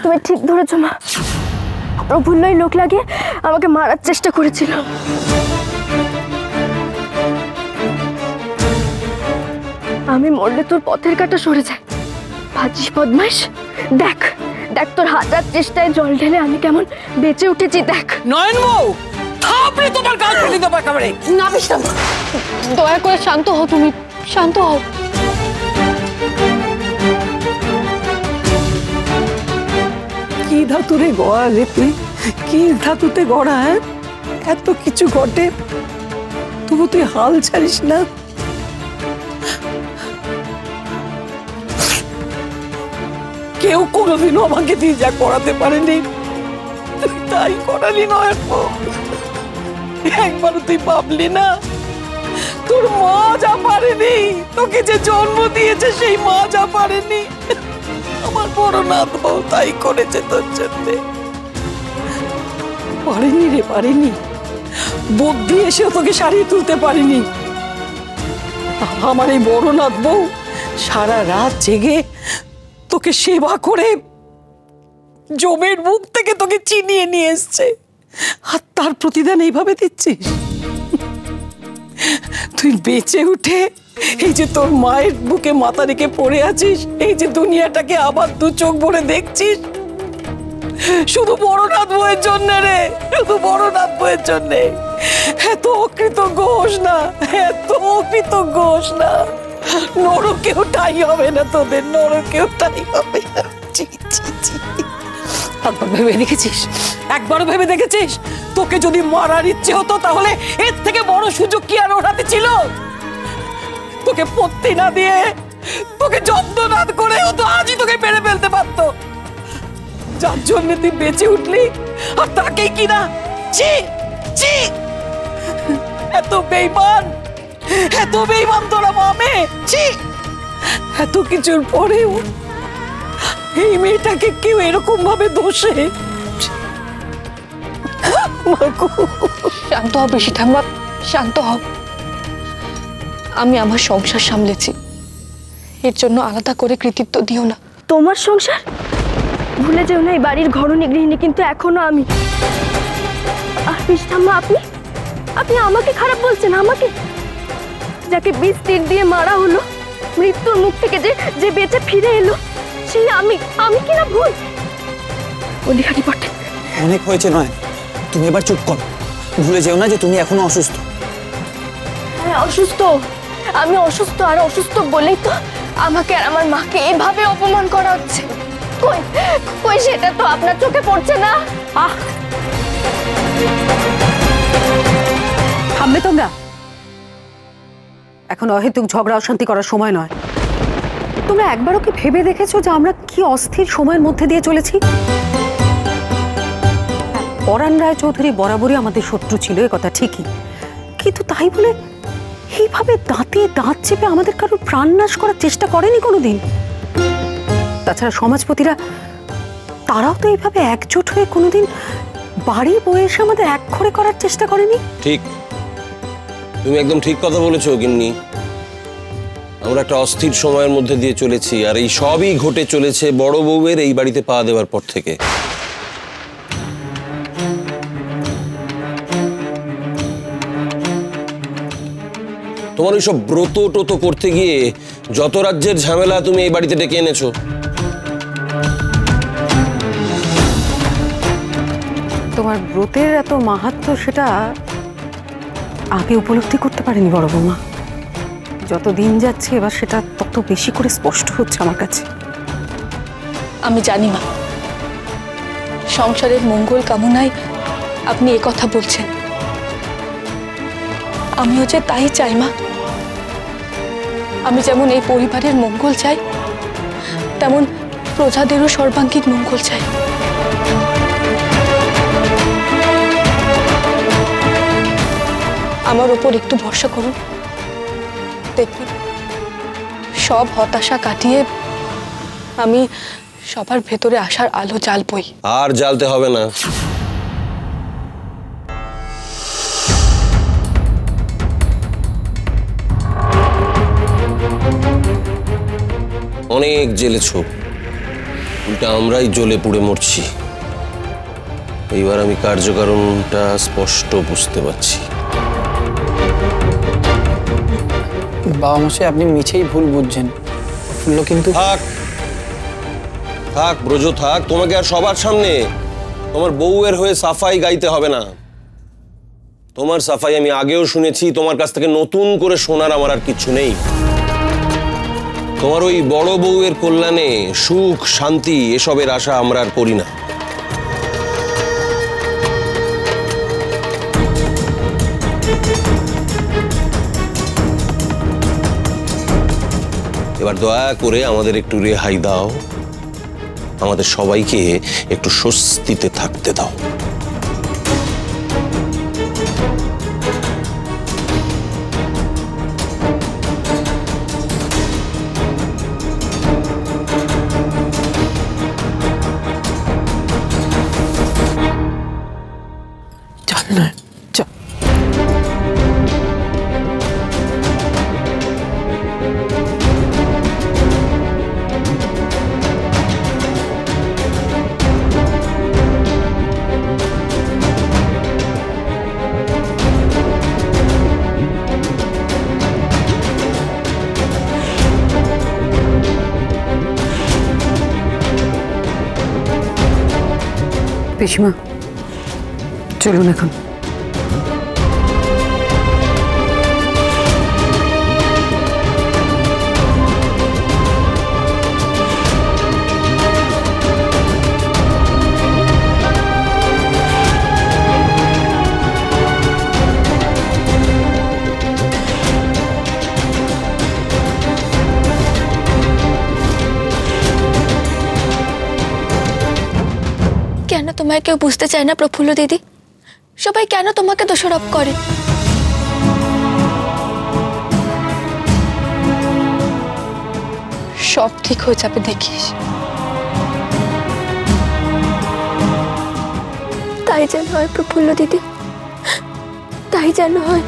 তুমি ঠিক ধরেছো মা, প্রফুল্লই লোক লাগিয়ে আমাকে মারার চেষ্টা করেছিল। আমি মরলে তোর পথের কাটা সরে যায়। ভাজিস বদমাইশ, দেখ দেখ তোর হাজার চেষ্টায় জল ঢেলে আমি কেমন বেঁচে উঠেছি দেখ। নয়ন বউ, থাপড়ে তোমার গাল ফেলে দেবো একেবারে। না বিষ্ণু, দয়া করে শান্ত হও, তুমি শান্ত হও। কি ধাতুরে গড়া রে তুই, কি ধাতুতে গড়া? হ্যাঁ, এত কিছু ঘটে তবু তুই হাল ছাড়িস না। কেউ কোনোদিনও আমাকে দিয়ে যা করাতে পারেনি তুই তাই করালি। নয় একবারও তুই ভাবলি না তোর মা যা পারেনি, তোকে যে জন্ম দিয়েছে সেই মা যা পারেনি, আমার বড় নাথ বউ তাই করেছে তোর জন্য। পারেনি রে, পারেনি। বুদ্ধি এসেও তোকে সারিয়ে তুলতে পারিনি। আমার এই বড় নাথ বউ সারা রাত জেগে তোকে সেবা করে জমের মুখ থেকে তোকে চিনিয়ে নিয়ে এসছে, আর তার প্রতিদান এইভাবে দিচ্ছিস? তুই বেঁচে উঠে এই যে তোর মায়ের বুকে মাথা রেখে পড়ে আছিস, এই যে দুনিয়াটাকে আবার দু চোখ ভরে দেখছিস, শুধু বড়নাথ বউয়ের জন্য রে, শুধু বড়নাথ বউয়ের জন্য। এত অকৃতজ্ঞ হোস না, এত অকৃতজ্ঞ হোস না। নরকেও ঠাই হবে না তোদের, নরকেও ঠাই হবে না। একবার ভেবে দেখেছিস, একবারও ভেবে দেখেছিস তোকে যদি মারার ইচ্ছে হতো তাহলে এর থেকে বড় সুযোগ কি আর ওর হাতে ছিল? তোকে পত্তি না দিয়ে, তোকে যত্ননাদ করে ও তো আজই তোকে মেরে ফেলতে পারতো। যার জন্য তুই বেঁচে উঠলি, আর তাকে কিনা ছি ছি, এত বেঈমান, এত বেঈমান তোরা মামে, ছি। এত কিছুর পরেও এই মেয়েটাকে কেউ এরকম ভাবে দোষে? শান্ত হও বেশি ঠাম্মা, শান্ত হও। আমি আমার সংসার সামলেছি, এর জন্য আলাদা করে কৃতিত্ব দিও না। তোমার সংসার? ভুলে যেও না এই বাড়ির ঘরণী গৃহিণী কিন্তু এখনো আমি। আর বেশি ঠাম্মা, আপনি আপনি আমাকে খারাপ বলছেন? আমাকে, যাকে বিষ তীর দিয়ে মারা হলো, মৃত্যুর মুখ থেকে যে বেঁচে ফিরে এলো, সেই আমি কিনা ভুল? অধিকারী বটে। অনেক হয়েছে নয়, তুমি এবার চুপ করো। ভুলে যেও না যে তুমি এখনো অসুস্থ। হ্যাঁ অসুস্থ, আমি অসুস্থ, আর অসুস্থ বলেই তো আমাকে আর আমার মাকে এভাবে অপমান করা হচ্ছে। কই কই সেটা তো আপনার চোখে পড়ছে না? থামবে তোমরা? এখন অহেতুক ঝগড়া অশান্তি করার সময় নয়। তোমরা একবারও কি ভেবে দেখেছো যে আমরা কি অস্থির সময়ের মধ্যে দিয়ে চলেছি? পরাণ রায়চৌধুরী বরাবরই আমাদের শত্রু ছিল, এ কথা ঠিকই, কিন্তু তাই বলে এইভাবে দাঁতে দাঁত চেপে আমাদের কারোর প্রাণ নাশ করার চেষ্টা করেনি কোনোদিন। তাছাড়া সমাজপতিরা তারাও তো এইভাবে একজোট হয়ে কোনোদিন বাড়ি বয়ে এসে আমাদের একঘরে করার চেষ্টা করেনি। ঠিক, তুমি একদম ঠিক কথা বলেছো গিন্নি। আমরা একটা অস্থির সময়ের মধ্যে দিয়ে চলেছি, আর এই সবই ঘটে চলেছে বড় বউয়ের এই বাড়িতে পা দেওয়ার পর থেকে। তোমার ওই সব ব্রত টোতো করতে গিয়ে যত রাজ্যের ঝামেলা তুমি এই বাড়িতে ডেকে এনেছো। তোমার ব্রতের এত মাহাত্ম্য সেটা আগে উপলব্ধি করতে পারিনি বড় বৌমা। যত দিন যাচ্ছে এবার সেটা তত বেশি করে স্পষ্ট হচ্ছে আমার কাছে। আমি জানি মা, সংসারের মঙ্গল কামনায় আপনি এ কথা বলছেন। আমিও যে তাই চাই মা। আমি যেমন এই পরিবারের মঙ্গল চাই, তেমন প্রজাদেরও সর্বাঙ্গীন মঙ্গল চাই। আমার উপর একটু ভরসা করুন, দেখবেন সব হতাশা কাটিয়ে আমি সবার ভেতরে আসার আলো জ্বালবই। আর জ্বালতে হবে না। অনেক জেলেছো, উল্টা আমরাই জ্বলে পুড়ে মরছি। এইবার আমি কার্যকারণটা স্পষ্ট বুঝতে পারছি। বাবা মশাই, আপনি মিছেই ভুল বুঝছেন। প্রফুল্ল কিন্তু থাক থাক ব্রজ, থাক। তোমাকে আর সবার সামনে তোমার বউয়ের হয়ে সাফাই গাইতে হবে না। তোমার সাফাই আমি আগেও শুনেছি, তোমার কাছ থেকে নতুন করে শোনার আমার আর কিছু নেই। তোমার ওই বড় বউয়ের কল্যাণে সুখ শান্তি এসবের আশা আমরা আর করি না। এবার দয়া করে আমাদের একটু রেহাই দাও, আমাদের সবাইকে একটু স্বস্তিতে থাকতে দাও। চল না, চল। পিসিমা, চলুন এখন। কেন তোমায় কেউ বুঝতে চায় না প্রফুল্ল দিদি? সবাই কেন তোমাকে দোষারোপ করে? সব ঠিক হয়ে যাবে, দেখিস। তাই যেন হয় প্রফুল্ল দিদি, তাই যেন হয়।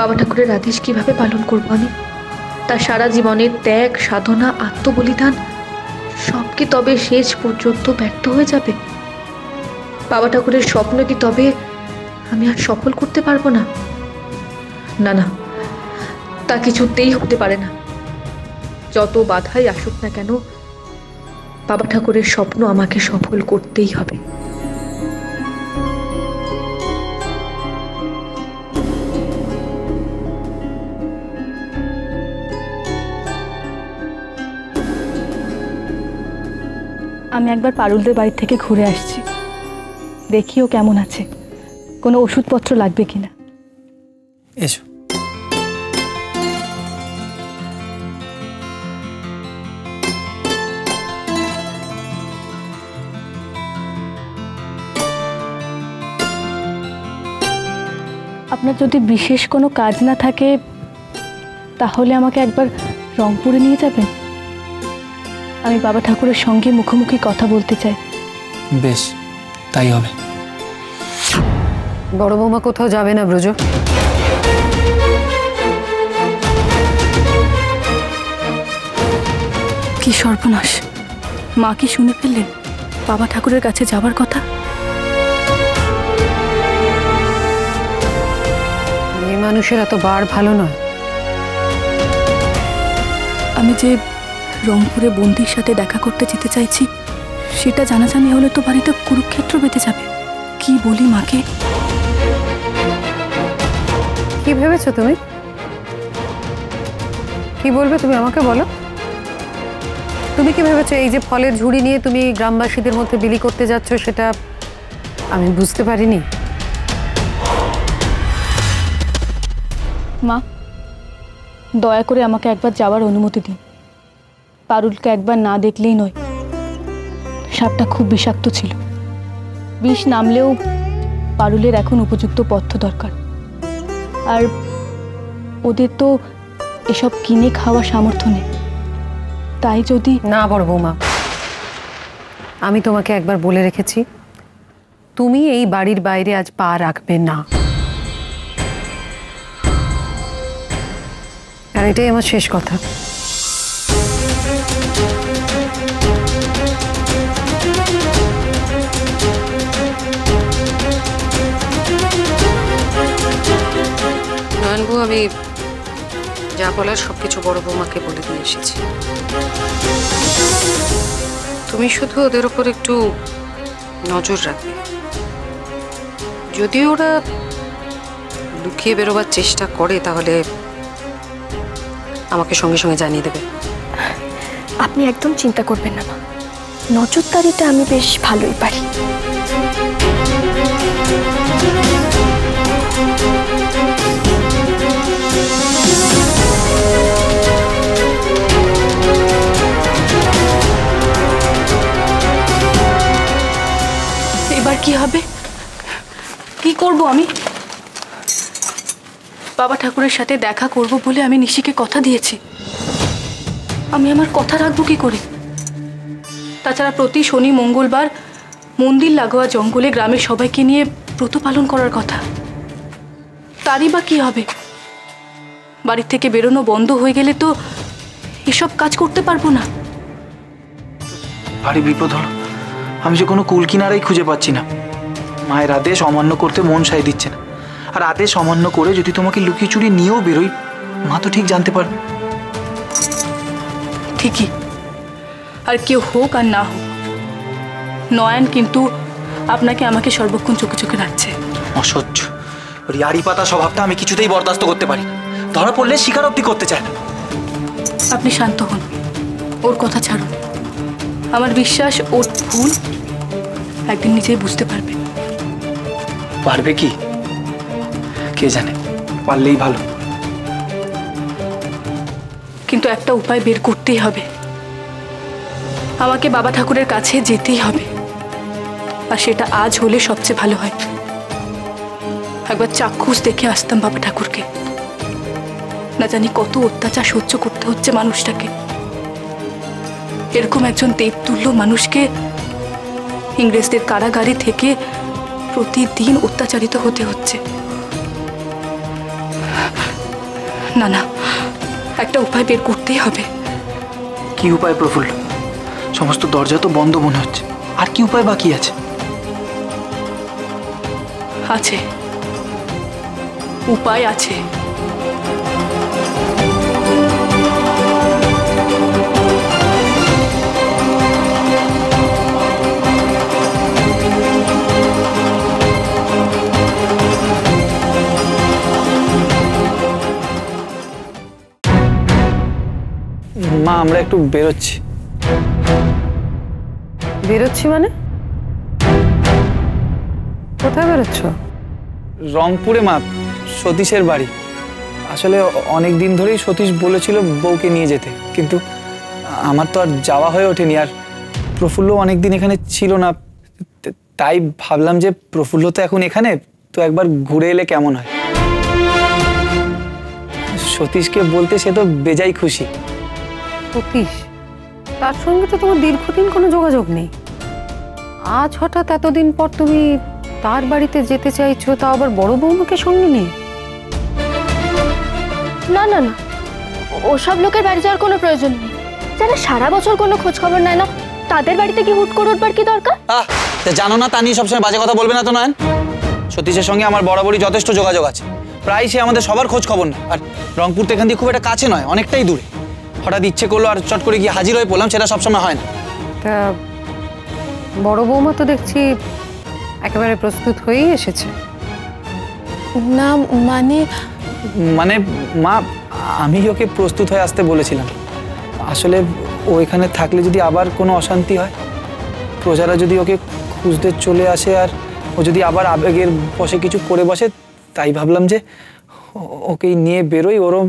বাবা ঠাকুরের আদেশ কিভাবে পালন করবো আমি? তার সারা জীবনের ত্যাগ, সাধনা, আত্মবলিদান সব কি তবে শেষ পর্যন্ত ব্যর্থ হয়ে যাবে? বাবা ঠাকুরের স্বপ্ন কি তবে আমি আর সফল করতে পারবো না? না না, তা কিছুতেই হতে পারে না। যত বাধাই আসুক না কেন, বাবা ঠাকুরের স্বপ্ন আমাকে সফল করতেই হবে। আমি একবার পারুলদের বাড়ি থেকে ঘুরে আসছি, দেখিও কেমন আছে, কোনো ওষুধপত্র লাগবে কিনা। এসো। আপনার যদি বিশেষ কোনো কাজ না থাকে তাহলে আমাকে একবার রংপুরে নিয়ে যাবেন। আমি বাবা ঠাকুরের সঙ্গে মুখোমুখি কথা বলতে চাই। বেশ, তাই হবে। বড় বৌমা কোথাও যাবে না ব্রজ। কি সর্বনাশ! মা কি শুনে ফেললেন বাবা ঠাকুরের কাছে যাবার কথা? মেয়ে মানুষের এত বার ভালো নয়। আমি যে রংপুরে বন্দির সাথে দেখা করতে যেতে চাইছি সেটা জানাজানি হলে তো বাড়িতে কুরুক্ষেত্র বেঁধে যাবে। কি বলি মাকে? কি ভেবেছো তুমি? কি বলবে তুমি আমাকে বলো। তুমি কি ভেবেছো এই যে ফলের ঝুড়ি নিয়ে তুমি গ্রামবাসীদের মধ্যে বিলি করতে যাচ্ছ সেটা আমি বুঝতে পারিনি? মা, দয়া করে আমাকে একবার যাওয়ার অনুমতি দিন। পারুলকে একবার না দেখলেই নয়। সাপটা খুব বিষাক্ত ছিল। বিষ নামলেও পারুলের এখন উপযুক্ত পথ্য দরকার। আর ওদের তো এসব কিনে খাওয়ার সামর্থ্য নেই। তাই যদি না বড় বৌমা, আমি তোমাকে একবার বলে রেখেছি, তুমি এই বাড়ির বাইরে আজ পা রাখবে না। আর এটাই আমার শেষ কথা। নয়নবু, আমি যা বলার সবকিছু বড় বৌমাকে বলে দিয়ে এসেছি। তুমি শুধু ওদের ওপর একটু নজর রাখবে। যদি ওরা লুকিয়ে বেরোবার চেষ্টা করে তাহলে আমাকে সঙ্গে সঙ্গে জানিয়ে দেবে। আপনি একদম চিন্তা করবেন না মা, নজরদারিটা আমি বেশ ভালোই পারি। এবার কি হবে, কি করব আমি? বাবা ঠাকুরের সাথে দেখা করব বলে আমি নিশিকে কথা দিয়েছি। আমি আমার কথা রাখবো কি করে? তাছাড়া প্রতি শনি মঙ্গলবার মন্দির লাগোয়া জঙ্গলে গ্রামের সবাইকে নিয়ে ব্রত পালন করার কথা। তারই বা কি হবে? বাড়ির থেকে বেরোনো বন্ধ হয়ে গেলে তো এসব কাজ করতে পারবো না। ভারী বিপদ হলো। আমি যে কোনো কুল কিনারাই খুঁজে পাচ্ছি না। মায়ের আদেশ অমান্য করতে মন সায় দিচ্ছে না। আর আদেশ অমান্য করে যদি তোমাকে লুকিয়ে চুরি নিয়েও বেরোই, মা তো ঠিক জানতে পারবে। ঠিকই, আর কেউ হোক আর না হোক, নয়ন কিন্তু আপনাকে আমাকে সর্বক্ষণ চোখে চোখে রাখছে। অসহ্য ওর ইয়ারি পাতা স্বভাবটা আমি কিছুতেই বরদাস্ত করতে পারি না। ধরা পড়লে স্বীকারোক্তি করতে চায় না। আপনি শান্ত হন, ওর কথা ছাড়ুন। আমার বিশ্বাস ওর ভুল একদিন নিজেই বুঝতে পারবে। পারবে কি কে জানে, পারলেই ভালো। কিন্তু একটা উপায় বের করতেই হবে। আমাকে বাবা ঠাকুরের কাছে যেতেই হবে, আর সেটা আজ হলে সবচেয়ে ভালো হয়। একবার চাক্ষুষ দেখে আসতাম বাবা ঠাকুরকে। না জানি কত অত্যাচার সহ্য করতে হচ্ছে মানুষটাকে। এরকম একজন দেবতুল্য মানুষকে ইংরেজদের কারাগারে থেকে প্রতিদিন অত্যাচারিত হতে হচ্ছে। না না, একটা উপায় বের করতেই হবে। কি উপায় প্রফুল্ল? সমস্ত দরজা তো বন্ধ মনে হচ্ছে। আর কি উপায় বাকি আছে? আছে, উপায় আছে। মা, আমরা একটু বেরোচ্ছি। বেরোচ্ছি মানে? কোথায় বেরোচ্ছ? রংপুরে মা, সতীশের বাড়ি। আসলে অনেক দিন ধরেই সতীশ বলেছিল বউকে নিয়ে যেতে, কিন্তু আমার তো আর যাওয়া হয়ে ওঠেনি। আর প্রফুল্ল অনেকদিন এখানে ছিল না, তাই ভাবলাম যে প্রফুল্ল তো এখন এখানে, তো একবার ঘুরে এলে কেমন হয়। সতীশকে বলতে সে তো বেজায় খুশি। সতীশ, তার সঙ্গে তো তোমার দীর্ঘদিন কোনো যোগাযোগ নেই। আজ হঠাৎ এতদিন পর তুমি তার বাড়িতে যেতে চাইছো, তা আবার বড় বৌমাকে সঙ্গে নিয়ে? না না না, ওসব লোকের বাড়ি যাওয়ার কোনো প্রয়োজন নেই। যারা সারা বছর কোনো খোঁজ খবর নেয় না, তাদের বাড়িতে কি হুট করে উঠবার কি দরকার? জানো না, তা নিয়ে সবসময় বাজে কথা বলবে না তো নয়ন। সতীশের সঙ্গে আমার বরাবরই যথেষ্ট যোগাযোগ আছে। প্রায় সে আমাদের সবার খোঁজ খবর না। আর রংপুর তো এখান দিয়ে খুব একটা কাছে নয়, অনেকটাই দূরে। হঠাৎ ইচ্ছে করলো আর চট করে গিয়ে হাজির হয়ে পড়লাম, সেটা সবসময় হয় না। তা বড় বৌমা তো দেখছি একেবারে প্রস্তুত হয়েই এসেছে। না মানে মানে মা, আমি ওকে প্রস্তুত হয়ে আসতে বলেছিলাম। আসলে ও এখানে থাকলে যদি আবার কোনো অশান্তি হয়, প্রজারা যদি ওকে খুঁজতে চলে আসে, আর ও যদি আবার আবেগের বসে কিছু করে বসে, তাই ভাবলাম যে ওকেই নিয়ে বেরোই, ওরও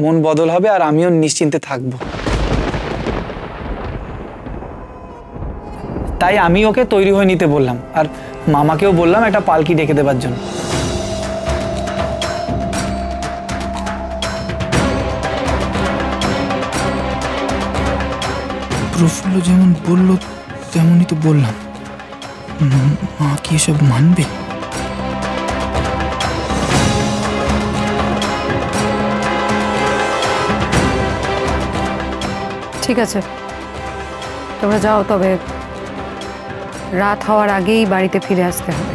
মন বদল হবে আর আমিও নিশ্চিন্তে থাকবো। তাই আমি ওকে তৈরি হয়ে নিতে বললাম, আর মামাকেও বললাম একটা পালকি ডেকে দেবার জন্য। প্রফুল্ল যেমন বলল তেমনই তো বললাম। মা কি এসব মানবে? ঠিক আছে, তোমরা যাও, তবে রাত হওয়ার আগেই বাড়িতে ফিরে আসতে হবে।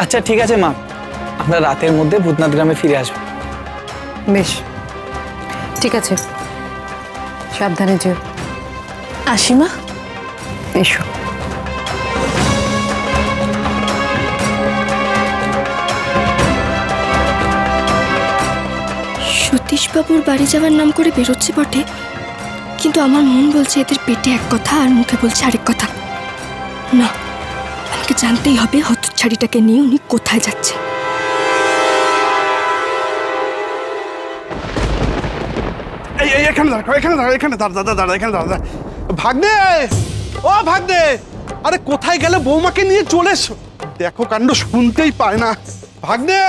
আচ্ছা ঠিক আছে মা, আমরা রাতের মধ্যে ভূতনাথ গ্রামে ফিরে আসবো। বেশ, ঠিক আছে, সাবধানে যেও। আসিমা, এসো। সতীশবাবুর বাড়ি যাওয়ার নাম করে বেরোচ্ছে বটে, কিন্তু আমার মন বলছে এদের পেটে এক কথা আর মুখে বলছে আরেক কথা। না, আমাকে জানতেই হবে হতচ্ছাড়িটাকে নিয়ে উনি কোথায় যাচ্ছে। এখানে দাঁড়া। ভাগ্নে, ও ভাগ্নে, আরে কোথায় গেলে? বৌমাকে নিয়ে চলে এসো। দেখো কাণ্ড, শুনতেই পায় না। ভাগ্নে,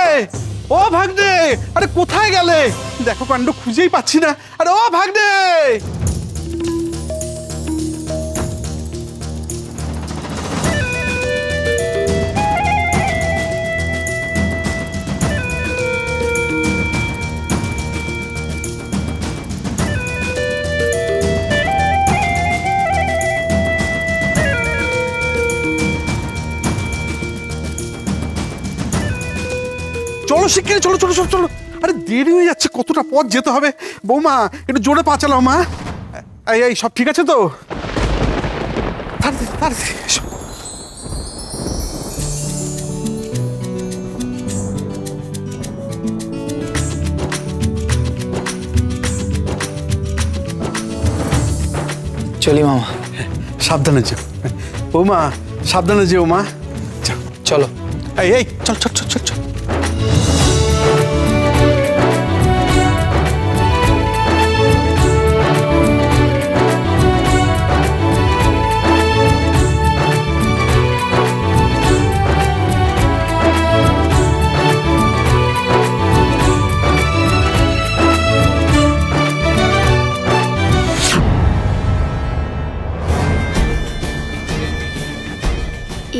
ও ভাগ্নে, আরে কোথায় গেলে? দেখো কাণ্ড, খুঁজেই পাচ্ছি না। আরে ও ভাগ্নে। চলো শিগগিরি, চলো চলো চলো চলো। আরে দেরি হয়ে যাচ্ছে, কতটা পথ যেতে হবে। বৌমা একটু জোরে পা চালাও মা। এই সব ঠিক আছে তো? চলি মামা। সাবধানে যেও বৌমা, সাবধানে যেও মা। চলো। এই চল চল চল চল চল।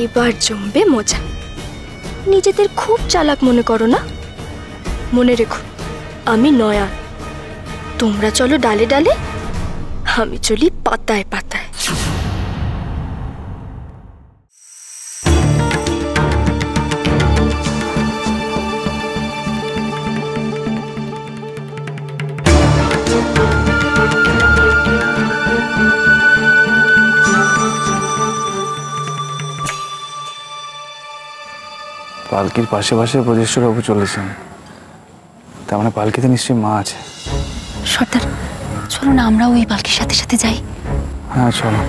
এবার জমবে মজা। নিজেদের খুব চালাক মনে করো না? মনে রেখো, আমি নয়া। তোমরা চলো ডালে ডালে, আমি চলি পাতায় পাতায়। পালকির পাশে পাশে ব্রজেশ্বরবাবু চলেছেন, তার মানে পালকিতে নিশ্চয়ই মা আছে। সর্দার, চলো না আমরা ওই পালকির সাথে সাথে যাই। হ্যাঁ চলো।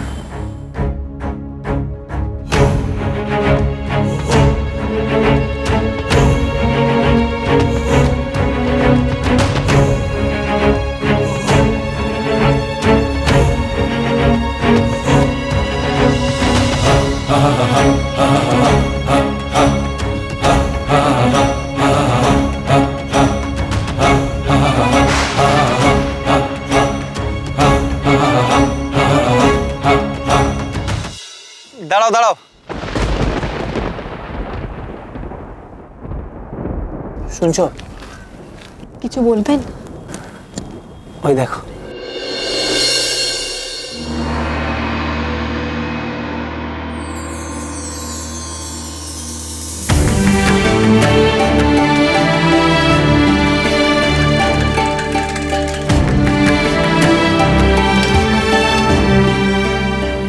দাঁড়াও দাঁড়াও, শুনছো? কিছু বলবেন? ওই দেখো।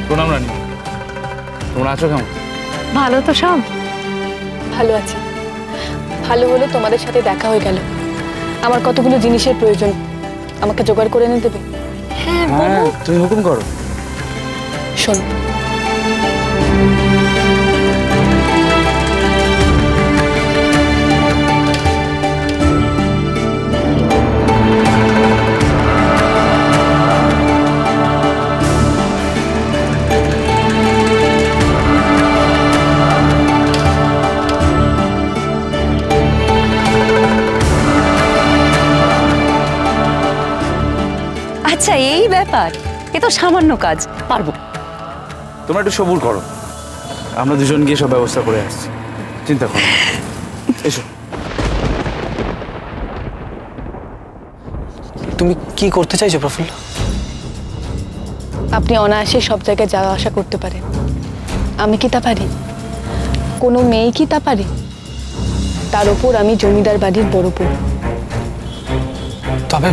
প্রণাম রানী, তোমরা আছো কেমন? ভালো তো সব? ভালো আছি। ভালো হলো তোমাদের সাথে দেখা হয়ে গেল। আমার কতগুলো জিনিসের প্রয়োজন, আমাকে জোগাড় করে এনে দেবে? হ্যাঁ তুমি হুকুম করো। শোনো, আচ্ছা এই ব্যাপার, এ তো সামান্য কাজ, পারবো। তোমরা একটু সবুর করো, আমরা দুজন গিয়ে সব ব্যবস্থা করে আসছি, চিন্তা করো। এসো। তুমি কি করতে চাইছো প্রফুল্ল? আপনি অনায়াসে সব জায়গায় যাওয়া আসা করতে পারেন, আমি কি তা পারি? কোনো মেয়ে কি তা পারে? তার ওপর আমি জমিদার বাড়ির বড় বউ। তবে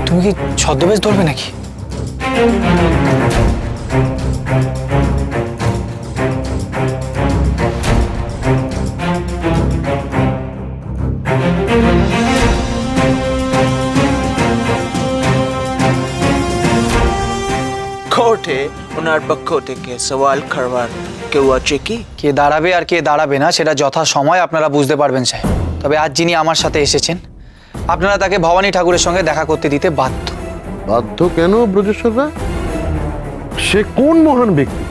তুমি কি ছদ্মবেশ ধরবে নাকি? কোর্টে ওনার পক্ষ থেকে সওয়াল করবার কেউ আছে কি? কে দাঁড়াবে আর কে দাঁড়াবে না সেটা যথা সময় আপনারা বুঝতে পারবেন সাহেব। তবে আজ যিনি আমার সাথে এসেছেন, আপনারা তাকে ভবানী ঠাকুরের সঙ্গে দেখা করতে দিতে বাধ্য। বাধ্য কেন ব্রজেশ্বররা? সে কোন মহান ব্যক্তি